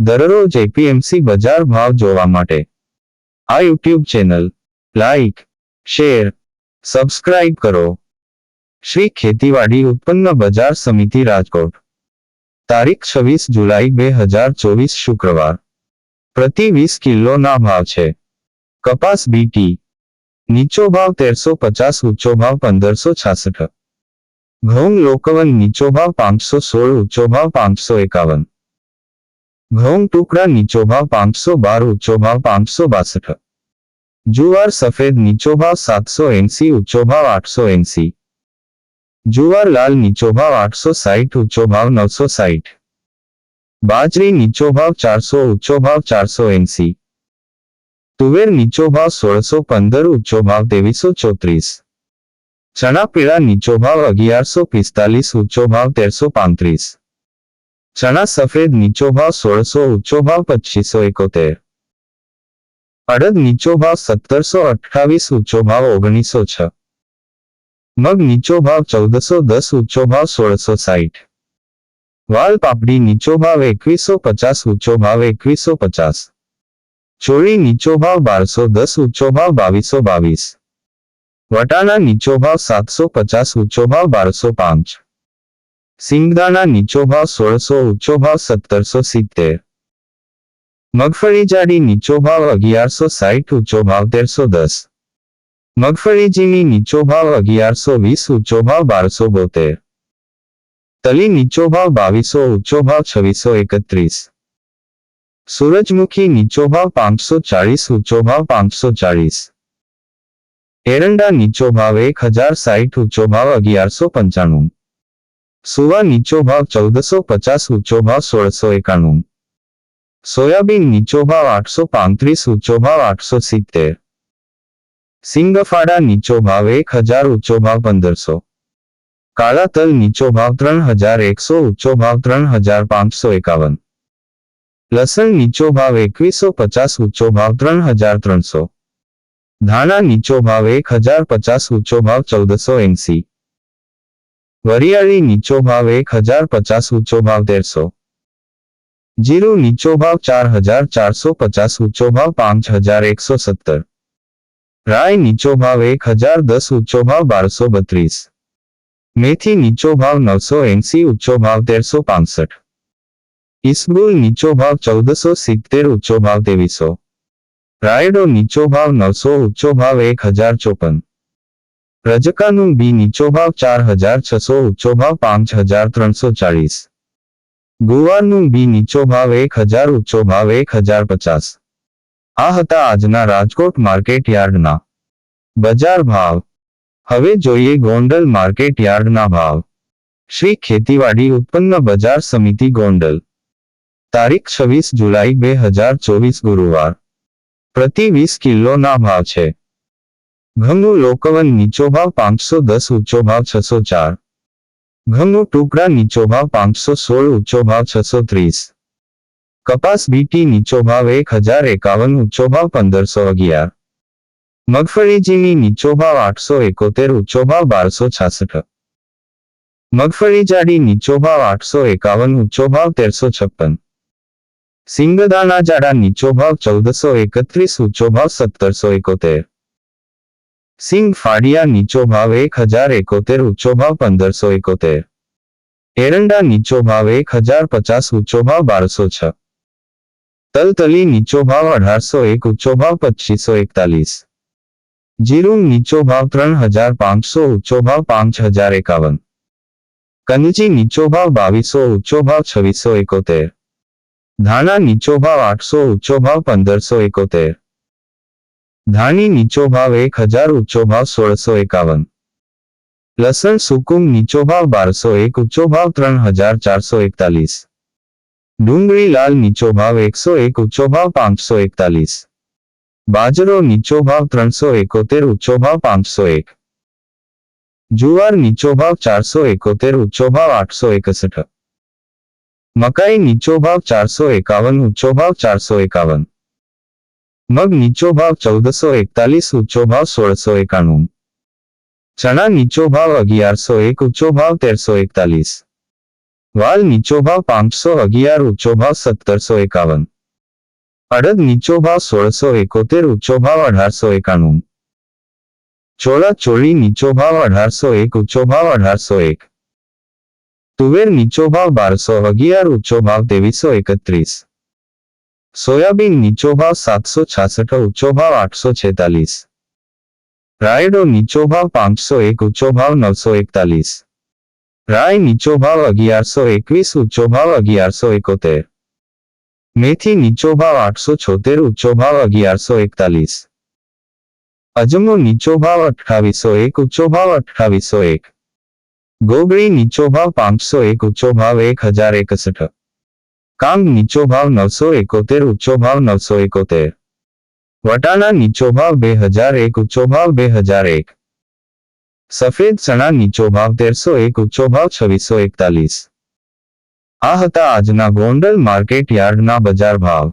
દરરોજ એપીએમસી બજાર ભાવ જોવા માટે આ YouTube channel like, share, subscribe કરો. શ્રી ખેતીવાડી ઉત્પન્ન બજાર સમિતિ રાજકોટ. તારીખ 26 જુલાઈ 2024 શુક્રવાર. પ્રતિ 20 કિલોના ભાવ છે. કપાસ બીટી નીચો ભાવ 1350, ઊંચો ભાવ 1566. ઘઉં લોકવન નીચો ભાવ 516, ઊંચો ભાવ 551. ઘઉં ટુકડા નીચો ભાવ 512, ઊંચો ભાવ 562. જુવાર સફેદ નીચો ભાવ 780, ઊંચો ભાવ 880. જુવાર લાલ નીચો ભાવ 860, ઊંચો ભાવ 960. બાજરી નીચો ભાવ 400, ઊંચો ભાવ 480. તુવેર નીચો ભાવ 1615, ઊંચો ભાવ 2334. ચણા પીળા નીચો ભાવ 1145, ઊંચો ભાવ 1335. ચણા સફેદ નીચો ભાવ 1600, ઊંચો ભાવ 2571. અડદ નીચો ભાવ 1728, ઊંચો ભાવ 1906. મગ નીચો ભાવ 1410, ઊંચો ભાવ 1660. વાલ પાપડી નીચો ભાવ 2150, ઊંચો ભાવ 2150. ચોળી નીચો ભાવ 1210, ઊંચો ભાવ 2222. વટાણા નીચો ભાવ 750, ઊંચો ભાવ 1205. સિંગદાણા નીચો ભાવ 1600, ઊંચો ભાવ 1770. મગફળી જાડી નીચો ભાવ 1160, ઊંચો ભાવ 1310. મગફળી ઝીણી નીચો ભાવ 1120, ઊંચો ભાવ 1272. તલી નીચો ભાવ 2200, ઊંચો ભાવ 2631. સૂરજમુખી નીચો ભાવ 540, ઊંચો ભાવ 540. એરંડા નીચો ભાવ 1060, ઊંચો ભાવ 1195. સુવા નીચો ભાવ 1450, ઊંચો ભાવ 1691. સોયાબીન નીચો ભાવ 835, ઊંચો ભાવ 870. સિંગફાડા નીચો ભાવ 1000, ઊંચો ભાવ 1500. કાળા તલ નીચો ભાવ 3100, ઊંચો ભાવ 3551. લસણ નીચો ભાવ 2150, ઊંચો ભાવ 3300. ધાણા નીચો ભાવ 1050, ઊંચો ભાવ 1480. વરિયાળી નીચો ભાવ 1050, ઊંચો ભાવ 1300. જીરું નીચો ભાવ 4450, ઊંચો ભાવ 5117. રાઈ નીચો ભાવ 1010, ઊંચો ભાવ 1232. મેથી નીચો ભાવ 980, ઊંચો ભાવ 1365. ઈસબગુલ નીચો ભાવ 1470, ઊંચો ભાવ 2300. રાયડો નીચો ભાવ 900, ઊંચો ભાવ 1054. રજકાનું બી નીચો ભાવ 4600, ઊંચો ભાવ 5340. ગુવારનું બી નીચો ભાવ 1000, ઊંચો ભાવ 1050. આ હતા આજના રાજકોટ માર્કેટ યાર્ડના બજાર ભાવ. હવે જોઈએ ગોંડલ માર્કેટ યાર્ડના ભાવ. શ્રી ખેતીવાડી ઉત્પન્ન બજાર સમિતિ ગોંડલ. તારીખ 26 જુલાઈ 2024 ગુરુવાર. પ્રતિ 20 કિલોના ભાવ છે. ઘઉં લોકવન નીચો ભાવ 510, ઊંચો ભાવ 604. ઘઉં ટુકડા નીચો ભાવ 516, ઊંચો ભાવ 630. કપાસ બીટી નીચો ભાવ 1051, ઊંચો ભાવ 1511. મગફળી ઝીણી નીચો ભાવ 871, ઊંચો ભાવ 1266. મગફળી જાડી નીચો ભાવ 851, ઊંચો ભાવ 1356. સિંગદાણા જાડા નીચો ભાવ 1431, ઊંચો ભાવ 1771. સિંગ ફાડિયા નીચો ભાવ 1071, ઊંચો ભાવ 1571. એરંડા નીચો ભાવ 1050, ઊંચો ભાવ 1206. તલતલી નીચો ભાવ 1801, ઊંચો ભાવ 2541. જીરું નીચો ભાવ 3500, ઊંચો ભાવ 5051. કનજી નીચો ભાવ 2200, ઊંચો ભાવ 2671. ધાણા નીચો ભાવ 800, ઊંચો ભાવ 1571. ધાણી નીચો ભાવ 1000, ઊંચો ભાવ 1651. લસણ સુકુમ નીચો ભાવ 1201, ઊંચો ભાવ 3441. ડુંગળી લાલ નીચો ભાવ 101, ઊંચો ભાવ 541. બાજરો નીચો ભાવ 371, ઊંચો ભાવ 501. જુવાર નીચો ભાવ 471, ઊંચો ભાવ 861. મકાઈ નીચો ભાવ 451, ઊંચો ભાવ 451. મગ નીચો ભાવ 1441, ઊંચો ભાવ 1691. ચણા નીચો ભાવ 1101, ઊંચો ભાવ 1341. વાલ નીચો ભાવ 511, ઊંચો ભાવ 1751. અડદ નીચો ભાવ 1671, ઊંચો ભાવ 1891. ચોળા ચોળી નીચો ભાવ 1801, ઊંચો ભાવ 1801. તુવેર નીચો ભાવ 1211, ઊંચો ભાવ 2331. સોયાબીન નીચો ભાવ 766, ઊંચો ભાવ 846. રાયડો નીચો ભાવ 501, ઊંચો ભાવ 941. રાય નીચો ભાવ 1121, ઊંચો ભાવ 1171. મેથી નીચો ભાવ 876, ઊંચો ભાવ 1141. અજમો નીચો ભાવ 2801, ઊંચો ભાવ 2801. ગોગળી નીચો ભાવ 501, ઊંચો ભાવ 1061. કાંગ નીચો ભાવ 971, ઊંચો ભાવ 971. વટાણા નીચો ભાવ 2001, ઊંચો ભાવ 2001. સફેદ ચણા નીચો ભાવ 1301, ઊંચો ભાવ 2641. આ હતા આજના ગોંડલ માર્કેટ યાર્ડના બજાર ભાવ.